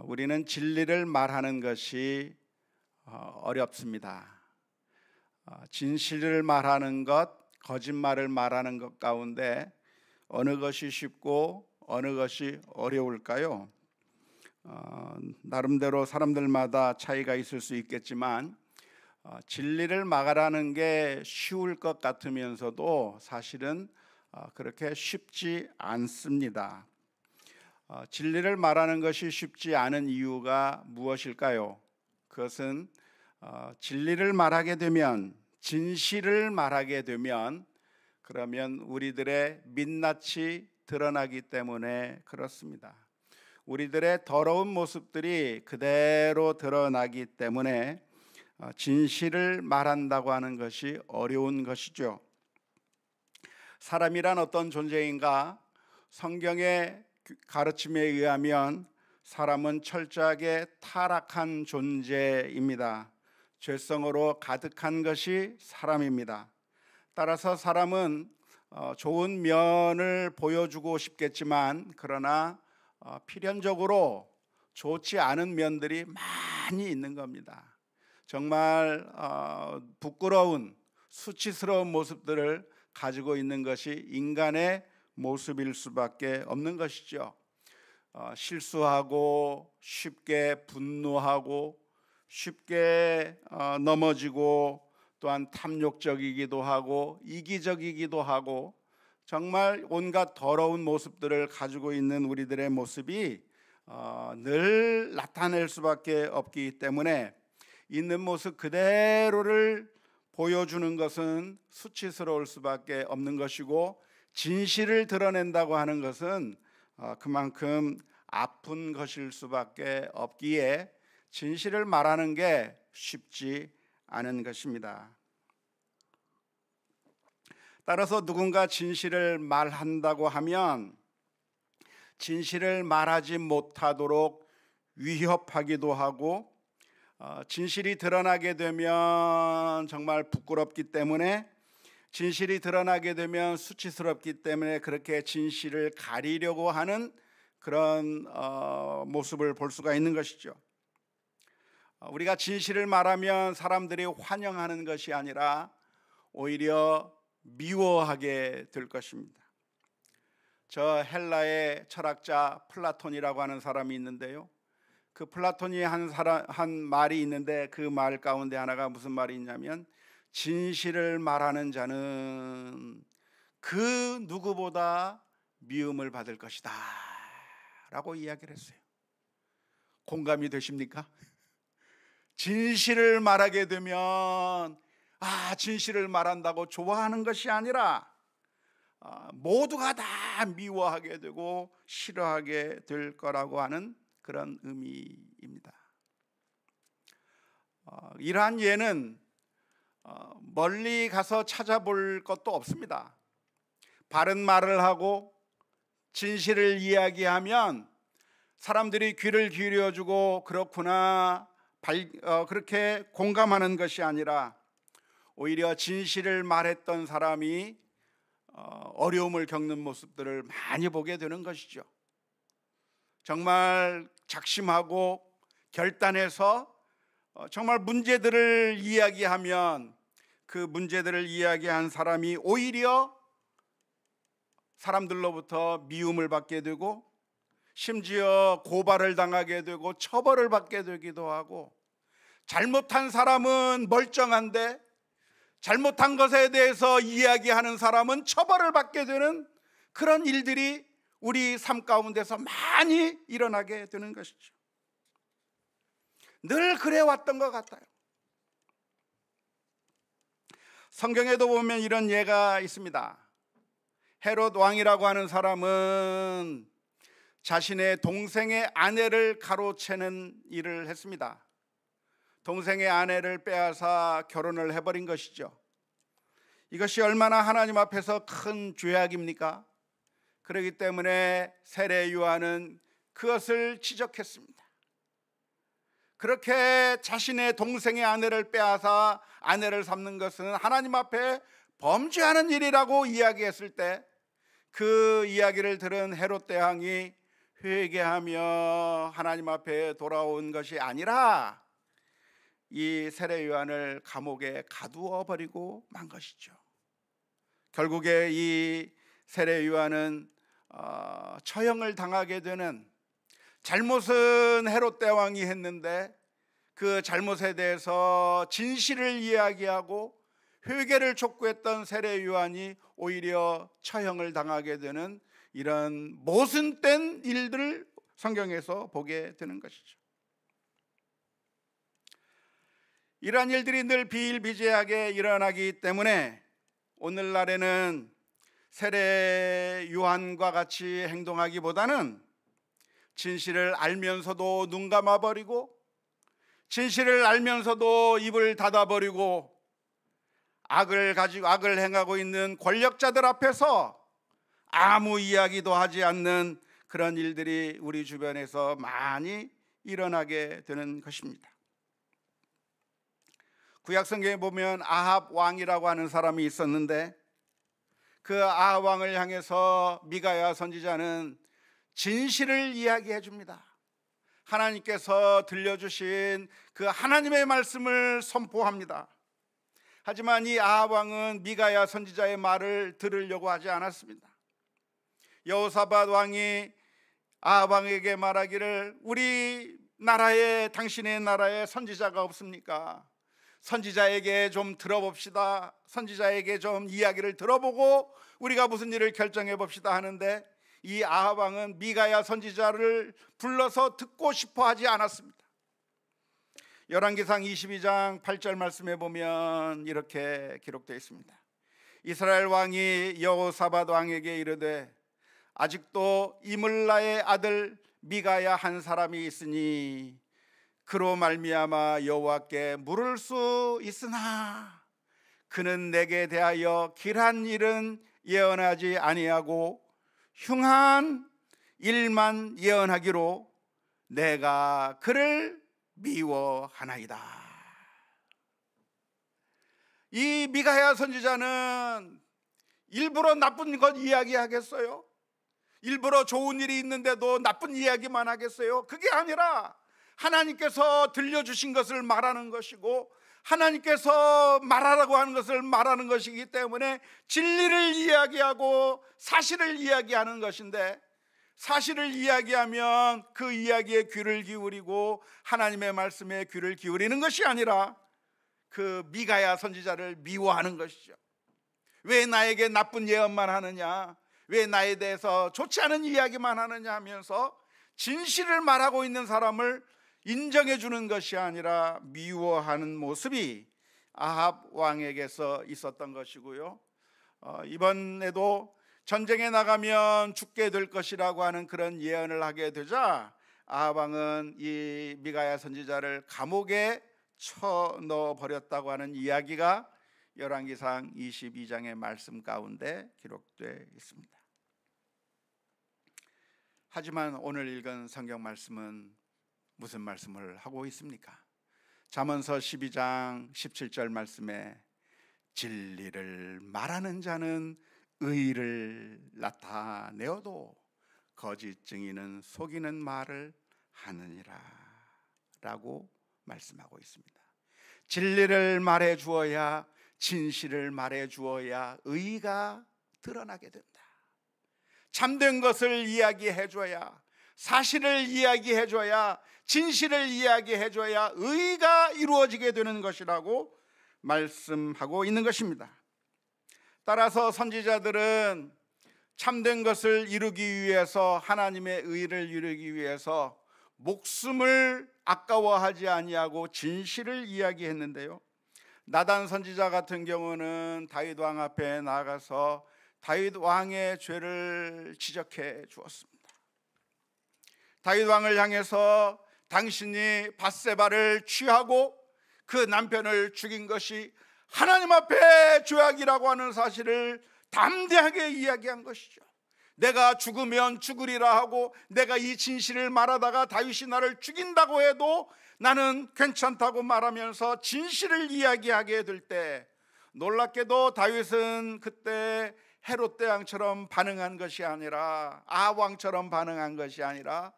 우리는 진리를 말하는 것이 어렵습니다. 진실을 말하는 것, 거짓말을 말하는 것 가운데 어느 것이 쉽고 어느 것이 어려울까요? 나름대로 사람들마다 차이가 있을 수 있겠지만 진리를 말하는 게 쉬울 것 같으면서도 사실은 그렇게 쉽지 않습니다. 진리를 말하는 것이 쉽지 않은 이유가 무엇일까요? 그것은 진리를 말하게 되면, 진실을 말하게 되면 그러면 우리들의 민낯이 드러나기 때문에 그렇습니다. 우리들의 더러운 모습들이 그대로 드러나기 때문에 진실을 말한다고 하는 것이 어려운 것이죠. 사람이란 어떤 존재인가? 성경의 가르침에 의하면 사람은 철저하게 타락한 존재입니다. 죄성으로 가득한 것이 사람입니다. 따라서 사람은 좋은 면을 보여주고 싶겠지만 그러나 필연적으로 좋지 않은 면들이 많이 있는 겁니다. 정말 부끄러운, 수치스러운 모습들을 가지고 있는 것이 인간의 모습일 수밖에 없는 것이죠. 실수하고 쉽게 분노하고 쉽게 넘어지고 또한 탐욕적이기도 하고 이기적이기도 하고 정말 온갖 더러운 모습들을 가지고 있는 우리들의 모습이 늘 나타낼 수밖에 없기 때문에 있는 모습 그대로를 보여주는 것은 수치스러울 수밖에 없는 것이고, 진실을 드러낸다고 하는 것은 그만큼 아픈 것일 수밖에 없기에 진실을 말하는 게 쉽지 않은 것입니다. 따라서 누군가 진실을 말한다고 하면 진실을 말하지 못하도록 위협하기도 하고, 진실이 드러나게 되면 정말 부끄럽기 때문에, 진실이 드러나게 되면 수치스럽기 때문에 그렇게 진실을 가리려고 하는 그런 모습을 볼 수가 있는 것이죠. 우리가 진실을 말하면 사람들이 환영하는 것이 아니라 오히려 미워하게 될 것입니다. 저 헬라의 철학자 플라톤이라고 하는 사람이 있는데요, 그 플라톤이 한 말이 있는데 그 말 가운데 하나가 무슨 말이 있냐면, 진실을 말하는 자는 그 누구보다 미움을 받을 것이다 라고 이야기를 했어요. 공감이 되십니까? 진실을 말하게 되면 진실을 말한다고 좋아하는 것이 아니라 모두가 다 미워하게 되고 싫어하게 될 거라고 하는 그런 의미입니다. 이러한 예는 멀리 가서 찾아볼 것도 없습니다. 바른 말을 하고 진실을 이야기하면 사람들이 귀를 기울여주고 그렇구나 그렇게 공감하는 것이 아니라 오히려 진실을 말했던 사람이 어려움을 겪는 모습들을 많이 보게 되는 것이죠. 정말 작심하고 결단해서 정말 문제들을 이야기하면 그 문제들을 이야기한 사람이 오히려 사람들로부터 미움을 받게 되고 심지어 고발을 당하게 되고 처벌을 받게 되기도 하고, 잘못한 사람은 멀쩡한데 잘못한 것에 대해서 이야기하는 사람은 처벌을 받게 되는 그런 일들이 우리 삶 가운데서 많이 일어나게 되는 것이죠. 늘 그래왔던 것 같아요. 성경에도 보면 이런 예가 있습니다. 헤롯 왕이라고 하는 사람은 자신의 동생의 아내를 가로채는 일을 했습니다. 동생의 아내를 빼앗아 결혼을 해버린 것이죠. 이것이 얼마나 하나님 앞에서 큰 죄악입니까? 그렇기 때문에 세례 요한은 그것을 지적했습니다. 그렇게 자신의 동생의 아내를 빼앗아 아내를 삼는 것은 하나님 앞에 범죄하는 일이라고 이야기했을 때 그 이야기를 들은 헤롯 대왕이 회개하며 하나님 앞에 돌아온 것이 아니라 이 세례 요한을 감옥에 가두어 버리고 만 것이죠. 결국에 이 세례 요한은 처형을 당하게 되는, 잘못은 헤롯 대왕이 했는데 그 잘못에 대해서 진실을 이야기하고 회개를 촉구했던 세례 요한이 오히려 처형을 당하게 되는 이런 모순된 일들을 성경에서 보게 되는 것이죠. 이러한 일들이 늘 비일비재하게 일어나기 때문에 오늘날에는 세례 요한과 같이 행동하기보다는 진실을 알면서도 눈 감아버리고, 진실을 알면서도 입을 닫아버리고, 악을 행하고 있는 권력자들 앞에서 아무 이야기도 하지 않는 그런 일들이 우리 주변에서 많이 일어나게 되는 것입니다. 구약 성경에 보면 아합 왕이라고 하는 사람이 있었는데, 그 아합 왕을 향해서 미가야 선지자는 진실을 이야기해 줍니다. 하나님께서 들려주신 그 하나님의 말씀을 선포합니다. 하지만 이 아합 왕은 미가야 선지자의 말을 들으려고 하지 않았습니다. 여호사밧 왕이 아합 왕에게 말하기를, 우리 나라에, 당신의 나라에 선지자가 없습니까? 선지자에게 좀 들어봅시다. 선지자에게 좀 이야기를 들어보고 우리가 무슨 일을 결정해 봅시다 하는데, 이 아합 왕은 미가야 선지자를 불러서 듣고 싶어 하지 않았습니다. 열왕기상 22장 8절 말씀에 보면 이렇게 기록되어 있습니다. 이스라엘 왕이 여호사밧 왕에게 이르되, 아직도 이물라의 아들 미가야 한 사람이 있으니 그로 말미암아 여호와께 물을 수 있으나 그는 내게 대하여 길한 일은 예언하지 아니하고 흉한 일만 예언하기로 내가 그를 미워하나이다. 이 미가야 선지자는 일부러 나쁜 것 이야기하겠어요? 일부러 좋은 일이 있는데도 나쁜 이야기만 하겠어요? 그게 아니라 하나님께서 들려주신 것을 말하는 것이고, 하나님께서 말하라고 하는 것을 말하는 것이기 때문에 진리를 이야기하고 사실을 이야기하는 것인데, 사실을 이야기하면 그 이야기에 귀를 기울이고 하나님의 말씀에 귀를 기울이는 것이 아니라 그 미가야 선지자를 미워하는 것이죠. 왜 나에게 나쁜 예언만 하느냐, 왜 나에 대해서 좋지 않은 이야기만 하느냐 하면서 진실을 말하고 있는 사람을 인정해 주는 것이 아니라 미워하는 모습이 아합 왕에게서 있었던 것이고요. 이번에도 전쟁에 나가면 죽게 될 것이라고 하는 그런 예언을 하게 되자 아합 왕은 이 미가야 선지자를 감옥에 쳐넣어 버렸다고 하는 이야기가 열왕기상 22장의 말씀 가운데 기록되어 있습니다. 하지만 오늘 읽은 성경 말씀은 무슨 말씀을 하고 있습니까? 잠언서 12장 17절 말씀에 진리를 말하는 자는 의를 나타내어도 거짓 증인은 속이는 말을 하느니라 라고 말씀하고 있습니다. 진리를 말해 주어야, 진실을 말해 주어야 의가 드러나게 된다. 참된 것을 이야기해 줘야, 사실을 이야기해 줘야, 진실을 이야기해 줘야 의가 이루어지게 되는 것이라고 말씀하고 있는 것입니다. 따라서 선지자들은 참된 것을 이루기 위해서, 하나님의 의를 이루기 위해서 목숨을 아까워하지 아니하고 진실을 이야기했는데요, 나단 선지자 같은 경우는 다윗 왕 앞에 나가서 다윗 왕의 죄를 지적해 주었습니다. 다윗 왕을 향해서 당신이 밧세바를 취하고 그 남편을 죽인 것이 하나님 앞에 죄악이라고 하는 사실을 담대하게 이야기한 것이죠. 내가 죽으면 죽으리라 하고, 내가 이 진실을 말하다가 다윗이 나를 죽인다고 해도 나는 괜찮다고 말하면서 진실을 이야기하게 될 때, 놀랍게도 다윗은 그때 헤롯 대왕처럼 반응한 것이 아니라, 아합 왕처럼 반응한 것이 아니라,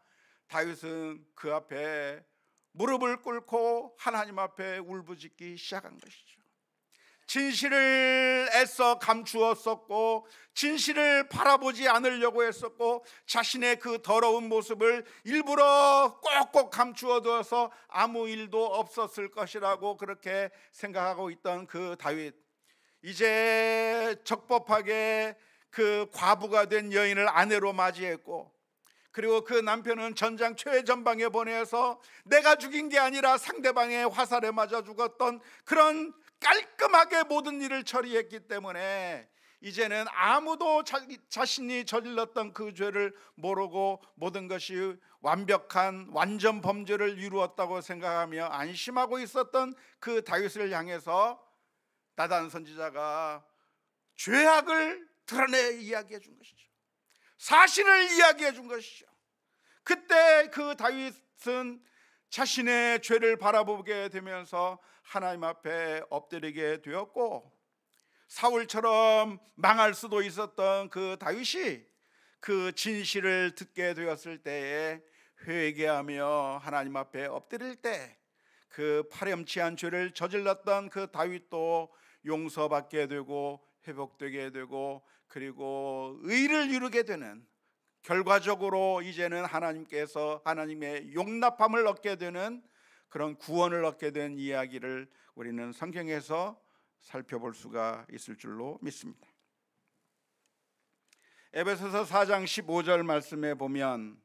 다윗은 그 앞에 무릎을 꿇고 하나님 앞에 울부짖기 시작한 것이죠. 진실을 애써 감추었었고, 진실을 바라보지 않으려고 했었고, 자신의 그 더러운 모습을 일부러 꼭꼭 감추어 두어서 아무 일도 없었을 것이라고 그렇게 생각하고 있던 그 다윗, 이제 적법하게 그 과부가 된 여인을 아내로 맞이했고, 그리고 그 남편은 전장 최전방에 보내서 내가 죽인 게 아니라 상대방의 화살에 맞아 죽었던, 그런 깔끔하게 모든 일을 처리했기 때문에 이제는 아무도 자신이 저질렀던 그 죄를 모르고 모든 것이 완벽한 완전 범죄를 이루었다고 생각하며 안심하고 있었던 그 다윗을 향해서 나단 선지자가 죄악을 드러내 이야기해 준 것이죠. 사실을 이야기해 준 것이죠. 그때 그 다윗은 자신의 죄를 바라보게 되면서 하나님 앞에 엎드리게 되었고, 사울처럼 망할 수도 있었던 그 다윗이 그 진실을 듣게 되었을 때에 회개하며 하나님 앞에 엎드릴 때, 그 파렴치한 죄를 저질렀던 그 다윗도 용서받게 되고 회복되게 되고, 그리고 의를 이루게 되는, 결과적으로 이제는 하나님께서 하나님의 용납함을 얻게 되는 그런 구원을 얻게 된 이야기를 우리는 성경에서 살펴볼 수가 있을 줄로 믿습니다. 에베소서 4장 15절 말씀에 보면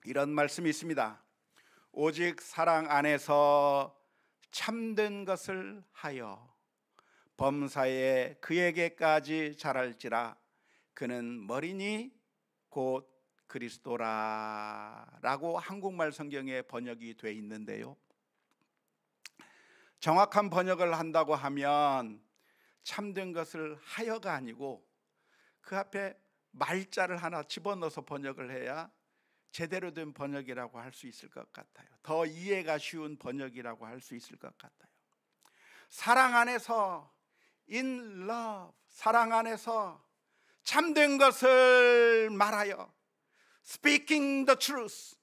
이런 말씀이 있습니다. 오직 사랑 안에서 참된 것을 하여 범사에 그에게까지 자랄지라, 그는 머리니 곧 그리스도라 라고 한국말 성경에 번역이 돼 있는데요, 정확한 번역을 한다고 하면 참된 것을 하여가 아니고 그 앞에 말자를 하나 집어넣어서 번역을 해야 제대로 된 번역이라고 할 수 있을 것 같아요. 더 이해가 쉬운 번역이라고 할 수 있을 것 같아요. 사랑 안에서, in love, 사랑 안에서 참된 것을 말하여, speaking the truth,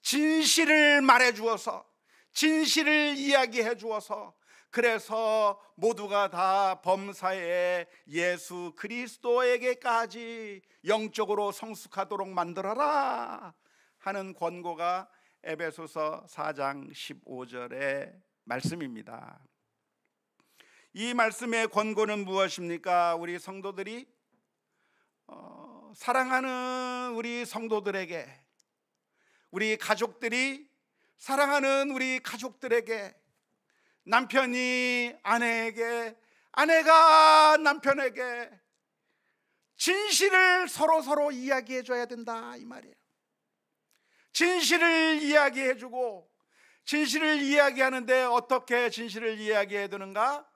진실을 말해 주어서, 진실을 이야기해 주어서, 그래서 모두가 다 범사에 예수 그리스도에게까지 영적으로 성숙하도록 만들어라 하는 권고가 에베소서 4장 15절의 말씀입니다. 이 말씀의 권고는 무엇입니까? 우리 성도들이 사랑하는 우리 성도들에게, 우리 가족들이 사랑하는 우리 가족들에게, 남편이 아내에게, 아내가 남편에게 진실을 서로 이야기해 줘야 된다 이 말이에요. 진실을 이야기해 주고, 진실을 이야기하는데 어떻게 진실을 이야기해 두는가?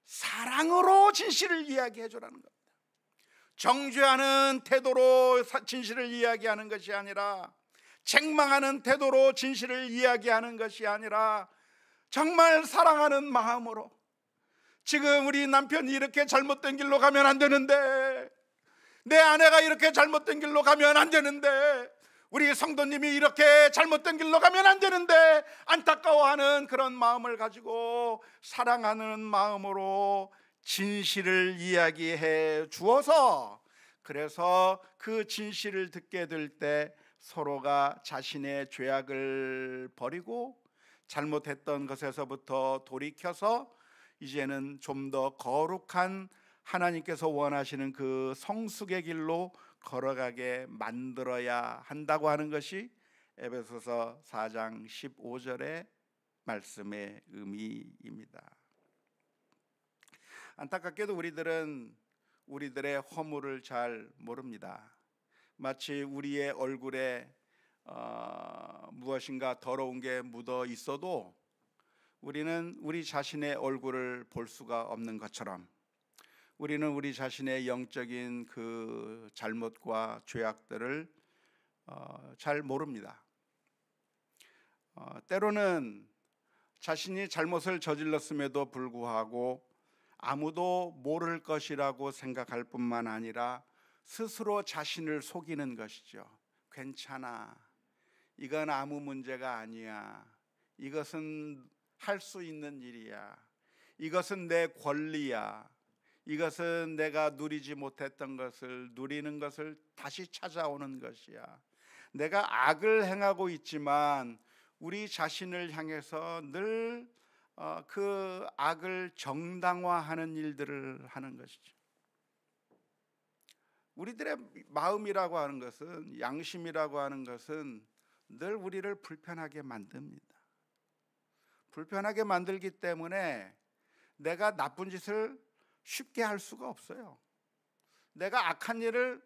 사랑으로 진실을 이야기해 주라는 겁니다. 정죄하는 태도로 진실을 이야기하는 것이 아니라, 책망하는 태도로 진실을 이야기하는 것이 아니라, 정말 사랑하는 마음으로, 지금 우리 남편이 이렇게 잘못된 길로 가면 안 되는데, 내 아내가 이렇게 잘못된 길로 가면 안 되는데, 우리 성도님이 이렇게 잘못된 길로 가면 안 되는데 안타까워하는 그런 마음을 가지고 사랑하는 마음으로 진실을 이야기해 주어서, 그래서 그 진실을 듣게 될 때 서로가 자신의 죄악을 버리고 잘못했던 것에서부터 돌이켜서 이제는 좀 더 거룩한 하나님께서 원하시는 그 성숙의 길로 걸어가게 만들어야 한다고 하는 것이 에베소서 4장 15절의 말씀의 의미입니다. 안타깝게도 우리들은 우리들의 허물을 잘 모릅니다. 마치 우리의 얼굴에 무엇인가 더러운 게 묻어 있어도 우리는 우리 자신의 얼굴을 볼 수가 없는 것처럼, 우리는 우리 자신의 영적인 그 잘못과 죄악들을 잘 모릅니다. 때로는 자신이 잘못을 저질렀음에도 불구하고 아무도 모를 것이라고 생각할 뿐만 아니라 스스로 자신을 속이는 것이죠. 괜찮아, 이건 아무 문제가 아니야, 이것은 할 수 있는 일이야, 이것은 내 권리야, 이것은 내가 누리지 못했던 것을 누리는 것을 다시 찾아오는 것이야. 내가 악을 행하고 있지만 우리 자신을 향해서 늘 그 악을 정당화하는 일들을 하는 것이죠. 우리들의 마음이라고 하는 것은, 양심이라고 하는 것은 늘 우리를 불편하게 만듭니다. 불편하게 만들기 때문에 내가 나쁜 짓을 쉽게 할 수가 없어요. 내가 악한 일을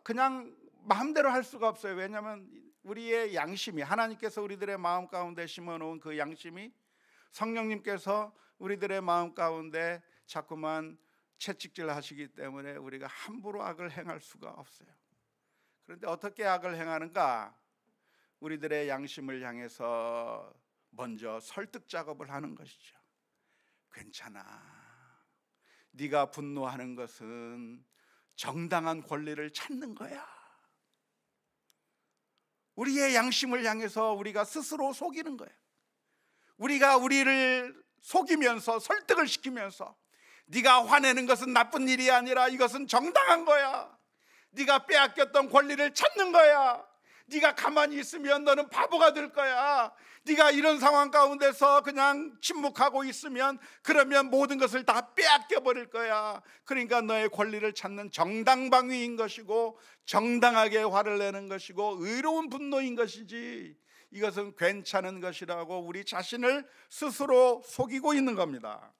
그냥 마음대로 할 수가 없어요. 왜냐하면 우리의 양심이, 하나님께서 우리들의 마음 가운데 심어놓은 그 양심이 성령님께서 우리들의 마음 가운데 자꾸만 채찍질 하시기 때문에 우리가 함부로 악을 행할 수가 없어요. 그런데 어떻게 악을 행하는가? 우리들의 양심을 향해서 먼저 설득 작업을 하는 것이죠. 괜찮아, 네가 분노하는 것은 정당한 권리를 찾는 거야. 우리의 양심을 향해서 우리가 스스로 속이는 거예요. 우리가 우리를 속이면서 설득을 시키면서 네가 화내는 것은 나쁜 일이 아니라 이것은 정당한 거야, 네가 빼앗겼던 권리를 찾는 거야, 네가 가만히 있으면 너는 바보가 될 거야, 네가 이런 상황 가운데서 그냥 침묵하고 있으면 그러면 모든 것을 다 빼앗겨 버릴 거야. 그러니까 너의 권리를 찾는 정당방위인 것이고 정당하게 화를 내는 것이고 의로운 분노인 것이지, 이것은 괜찮은 것이라고 우리 자신을 스스로 속이고 있는 겁니다.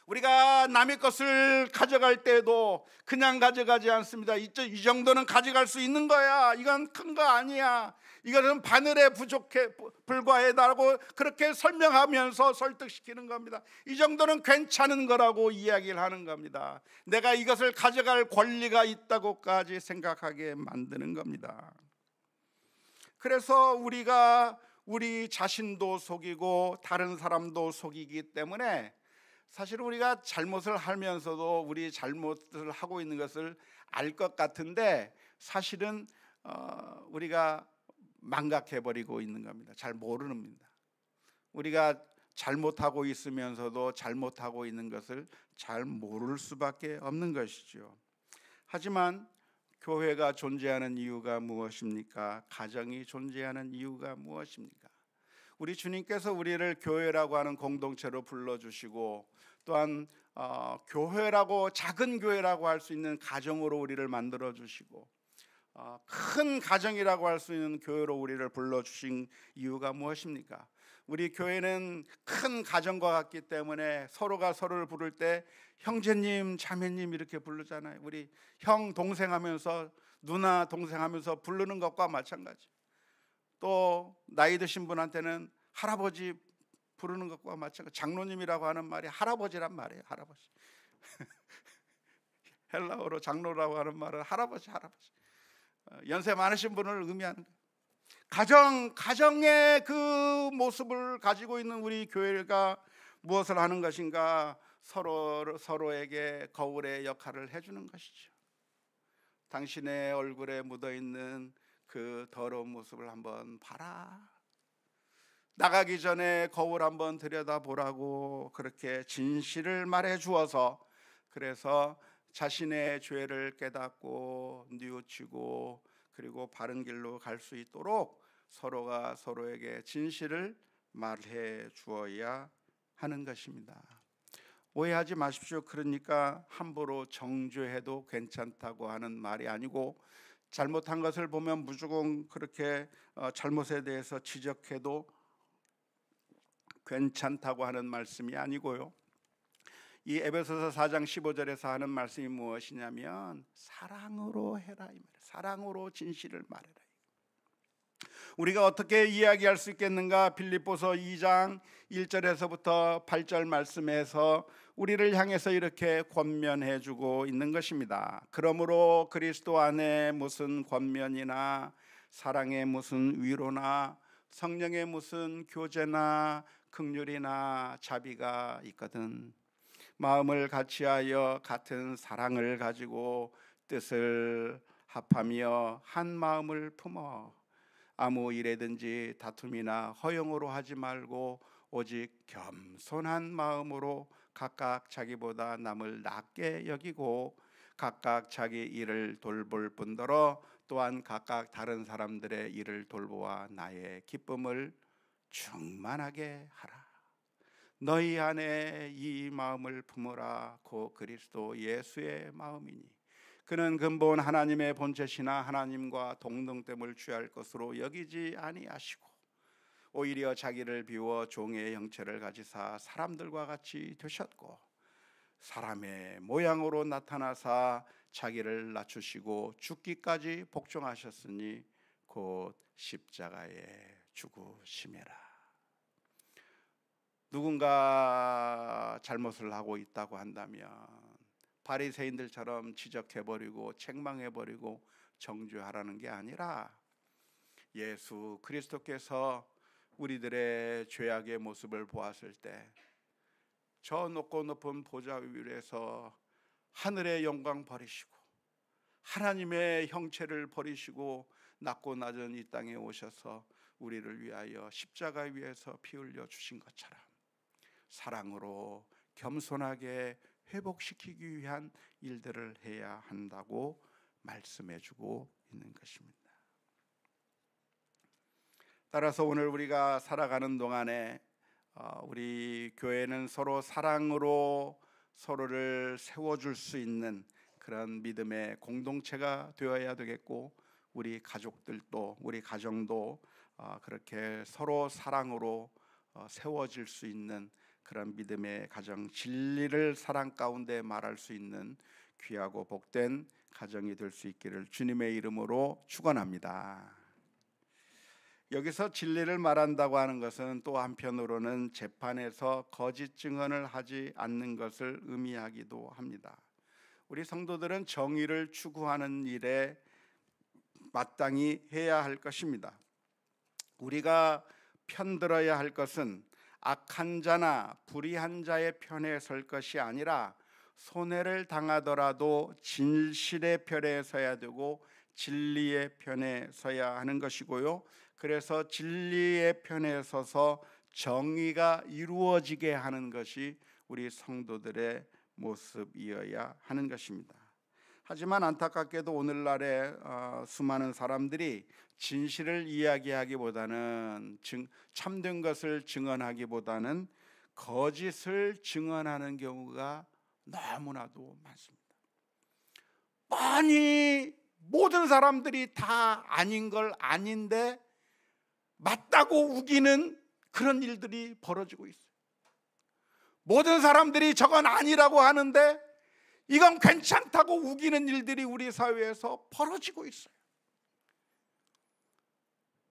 우리가 남의 것을 가져갈 때도 그냥 가져가지 않습니다. 이 정도는 가져갈 수 있는 거야, 이건 큰 거 아니야, 이거는 바늘에 불과해라고 그렇게 설명하면서 설득시키는 겁니다. 이 정도는 괜찮은 거라고 이야기를 하는 겁니다. 내가 이것을 가져갈 권리가 있다고까지 생각하게 만드는 겁니다. 그래서 우리가 우리 자신도 속이고 다른 사람도 속이기 때문에 사실 우리가 잘못을 하면서도 우리 잘못을 하고 있는 것을 알 것 같은데 사실은 우리가 망각해버리고 있는 겁니다. 잘 모르는 겁니다. 우리가 잘못하고 있으면서도 잘못하고 있는 것을 잘 모를 수밖에 없는 것이죠. 하지만 교회가 존재하는 이유가 무엇입니까? 가정이 존재하는 이유가 무엇입니까? 우리 주님께서 우리를 교회라고 하는 공동체로 불러주시고 또한 교회라고, 작은 교회라고 할 수 있는 가정으로 우리를 만들어 주시고 큰 가정이라고 할 수 있는 교회로 우리를 불러주신 이유가 무엇입니까? 우리 교회는 큰 가정과 같기 때문에 서로가 서로를 부를 때 형제님, 자매님 이렇게 부르잖아요. 우리 형, 동생 하면서, 누나, 동생 하면서 부르는 것과 마찬가지. 또 나이 드신 분한테는 할아버지 부르는 것과 마찬가지. 장로님이라고 하는 말이 할아버지란 말이에요. 할아버지. 헬라어로 장로라고 하는 말은 할아버지. 연세 많으신 분을 의미하는 거예요. 가정의 그 모습을 가지고 있는 우리 교회가 무엇을 하는 것인가? 서로에게 거울의 역할을 해주는 것이죠. 당신의 얼굴에 묻어있는 그 더러운 모습을 한번 봐라, 나가기 전에 거울 한번 들여다보라고 그렇게 진실을 말해 주어서, 그래서 자신의 죄를 깨닫고 뉘우치고 그리고 바른 길로 갈 수 있도록 서로가 서로에게 진실을 말해 주어야 하는 것입니다. 오해하지 마십시오. 그러니까 함부로 정죄해도 괜찮다고 하는 말이 아니고, 잘못한 것을 보면 무조건 그렇게 잘못에 대해서 지적해도 괜찮다고 하는 말씀이 아니고요. 이 에베소서 4장 15절에서 하는 말씀이 무엇이냐면 사랑으로 해라, 이 말이에요. 사랑으로 진실을 말해라. 우리가 어떻게 이야기할 수 있겠는가? 빌립보서 2장 1절에서부터 8절 말씀에서 우리를 향해서 이렇게 권면해 주고 있는 것입니다. 그러므로 그리스도 안에 무슨 권면이나 사랑의 무슨 위로나 성령의 무슨 교제나 긍휼이나 자비가 있거든 마음을 같이하여 같은 사랑을 가지고 뜻을 합하며 한 마음을 품어 아무 일에든지 다툼이나 허용으로 하지 말고 오직 겸손한 마음으로 각각 자기보다 남을 낮게 여기고 각각 자기 일을 돌볼 뿐더러 또한 각각 다른 사람들의 일을 돌보아 나의 기쁨을 충만하게 하라. 너희 안에 이 마음을 품으라. 곧 그리스도 예수의 마음이니 그는 근본 하나님의 본체시나 하나님과 동등됨을 취할 것으로 여기지 아니하시고 오히려 자기를 비워 종의 형체를 가지사 사람들과 같이 되셨고 사람의 모양으로 나타나사 자기를 낮추시고 죽기까지 복종하셨으니 곧 십자가에 죽으심이라. 누군가 잘못을 하고 있다고 한다면 바리새인들처럼 지적해버리고 책망해버리고 정죄하라는 게 아니라 예수 그리스도께서 우리들의 죄악의 모습을 보았을 때 저 높고 높은 보좌 위에서 하늘의 영광 버리시고 하나님의 형체를 버리시고 낮고 낮은 이 땅에 오셔서 우리를 위하여 십자가 위에서 피 흘려 주신 것처럼 사랑으로 겸손하게 회복시키기 위한 일들을 해야 한다고 말씀해주고 있는 것입니다. 따라서 오늘 우리가 살아가는 동안에 우리 교회는 서로 사랑으로 서로를 세워줄 수 있는 그런 믿음의 공동체가 되어야 되겠고 우리 가족들도 우리 가정도 그렇게 서로 사랑으로 세워질 수 있는 그런 믿음의 가정, 진리를 사랑 가운데 말할 수 있는 귀하고 복된 가정이 될 수 있기를 주님의 이름으로 축원합니다. 여기서 진리를 말한다고 하는 것은 또 한편으로는 재판에서 거짓 증언을 하지 않는 것을 의미하기도 합니다. 우리 성도들은 정의를 추구하는 일에 마땅히 해야 할 것입니다. 우리가 편들어야 할 것은 악한 자나 불의한 자의 편에 설 것이 아니라 손해를 당하더라도 진실의 편에 서야 되고 진리의 편에 서야 하는 것이고요. 그래서 진리의 편에 서서 정의가 이루어지게 하는 것이 우리 성도들의 모습이어야 하는 것입니다. 하지만 안타깝게도 오늘날의 수많은 사람들이 진실을 이야기하기보다는 참된 것을 증언하기보다는 거짓을 증언하는 경우가 너무나도 많습니다. 뻔히 모든 사람들이 다 아닌 걸 아닌데 맞다고 우기는 그런 일들이 벌어지고 있어요. 모든 사람들이 저건 아니라고 하는데 이건 괜찮다고 우기는 일들이 우리 사회에서 벌어지고 있어요.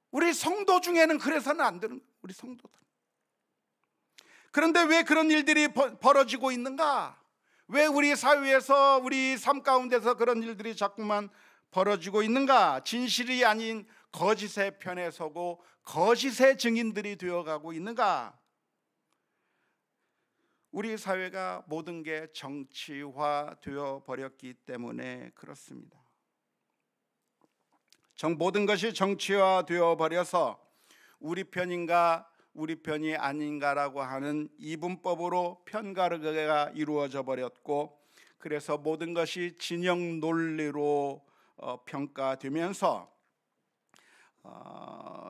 우리 성도 중에는 그래서는 안 되는 거예요. 우리 성도들. 그런데 왜 그런 일들이 벌어지고 있는가? 왜 우리 사회에서 우리 삶 가운데서 그런 일들이 자꾸만 벌어지고 있는가? 진실이 아닌 거짓의 편에 서고 거짓의 증인들이 되어가고 있는가? 우리 사회가 모든 게 정치화 되어 버렸기 때문에 그렇습니다. 모든 것이 정치화 되어 버려서 우리 편인가 우리 편이 아닌가라고 하는 이분법으로 편가르기가 이루어져 버렸고, 그래서 모든 것이 진영 논리로 평가되면서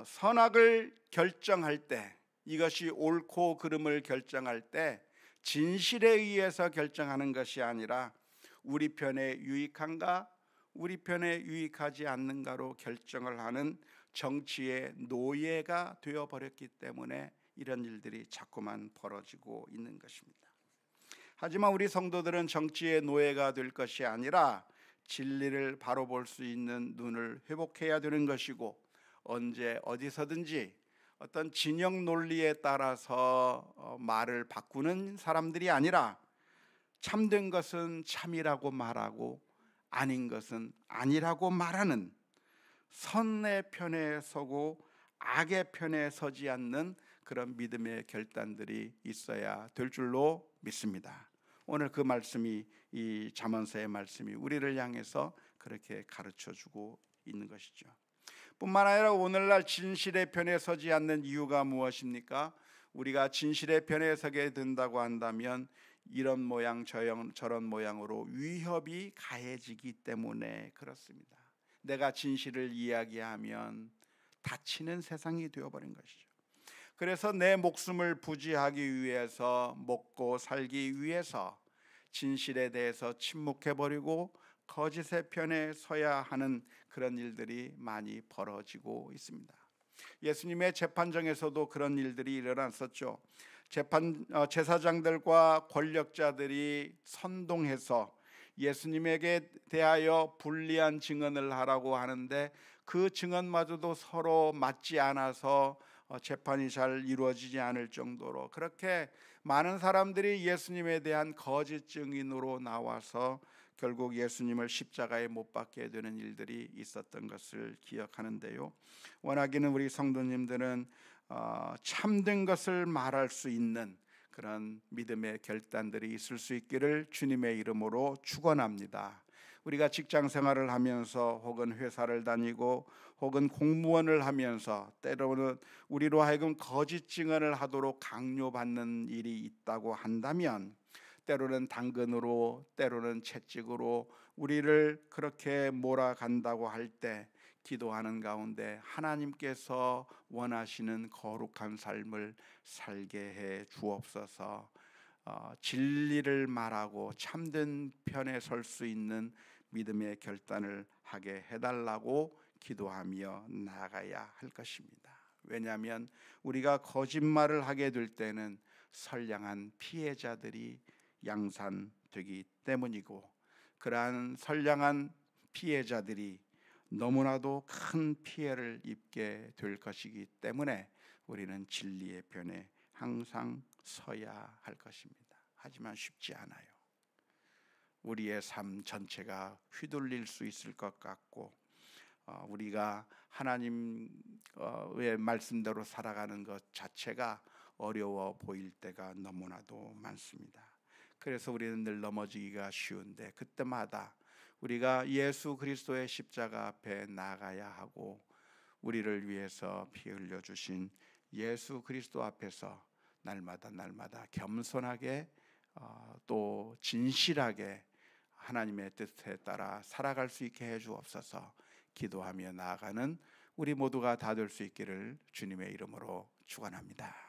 선악을 결정할 때, 이것이 옳고 그름을 결정할 때 진실에 의해서 결정하는 것이 아니라 우리 편에 유익한가 우리 편에 유익하지 않는가로 결정을 하는 정치의 노예가 되어버렸기 때문에 이런 일들이 자꾸만 벌어지고 있는 것입니다. 하지만 우리 성도들은 정치의 노예가 될 것이 아니라 진리를 바로 볼 수 있는 눈을 회복해야 되는 것이고, 언제 어디서든지 어떤 진영 논리에 따라서 말을 바꾸는 사람들이 아니라 참된 것은 참이라고 말하고 아닌 것은 아니라고 말하는 선의 편에 서고 악의 편에 서지 않는 그런 믿음의 결단들이 있어야 될 줄로 믿습니다. 오늘 그 말씀이, 이 잠언서의 말씀이 우리를 향해서 그렇게 가르쳐주고 있는 것이죠. 뿐만 아니라 오늘날 진실의 편에 서지 않는 이유가 무엇입니까? 우리가 진실의 편에 서게 된다고 한다면 이런 모양 저런 모양으로 위협이 가해지기 때문에 그렇습니다. 내가 진실을 이야기하면 다치는 세상이 되어버린 것이죠. 그래서 내 목숨을 부지하기 위해서, 먹고 살기 위해서 진실에 대해서 침묵해버리고 거짓의 편에 서야 하는 그런 일들이 많이 벌어지고 있습니다. 예수님의 재판정에서도 그런 일들이 일어났었죠. 제사장들과 권력자들이 선동해서 예수님에게 대하여 불리한 증언을 하라고 하는데 그 증언마저도 서로 맞지 않아서 재판이 잘 이루어지지 않을 정도로 그렇게 많은 사람들이 예수님에 대한 거짓 증인으로 나와서 결국 예수님을 십자가에 못 박게 되는 일들이 있었던 것을 기억하는데요. 원하기는 우리 성도님들은 참된 것을 말할 수 있는 그런 믿음의 결단들이 있을 수 있기를 주님의 이름으로 축원합니다. 우리가 직장 생활을 하면서 혹은 회사를 다니고 혹은 공무원을 하면서 때로는 우리로 하여금 거짓 증언을 하도록 강요받는 일이 있다고 한다면, 때로는 당근으로 때로는 채찍으로 우리를 그렇게 몰아간다고 할 때 기도하는 가운데 하나님께서 원하시는 거룩한 삶을 살게 해 주옵소서. 진리를 말하고 참된 편에 설 수 있는 믿음의 결단을 하게 해달라고 기도하며 나아가야 할 것입니다. 왜냐하면 우리가 거짓말을 하게 될 때는 선량한 피해자들이 양산되기 때문이고, 그러한 선량한 피해자들이 너무나도 큰 피해를 입게 될 것이기 때문에 우리는 진리의 편에 항상 서야 할 것입니다. 하지만 쉽지 않아요. 우리의 삶 전체가 휘둘릴 수 있을 것 같고, 우리가 하나님의 말씀대로 살아가는 것 자체가 어려워 보일 때가 너무나도 많습니다. 그래서 우리는 늘 넘어지기가 쉬운데, 그때마다 우리가 예수 그리스도의 십자가 앞에 나가야 하고, 우리를 위해서 피 흘려 주신 예수 그리스도 앞에서 날마다 겸손하게 또 진실하게 하나님의 뜻에 따라 살아갈 수 있게 해 주옵소서. 기도하며 나아가는 우리 모두가 다 될 수 있기를 주님의 이름으로 축원합니다.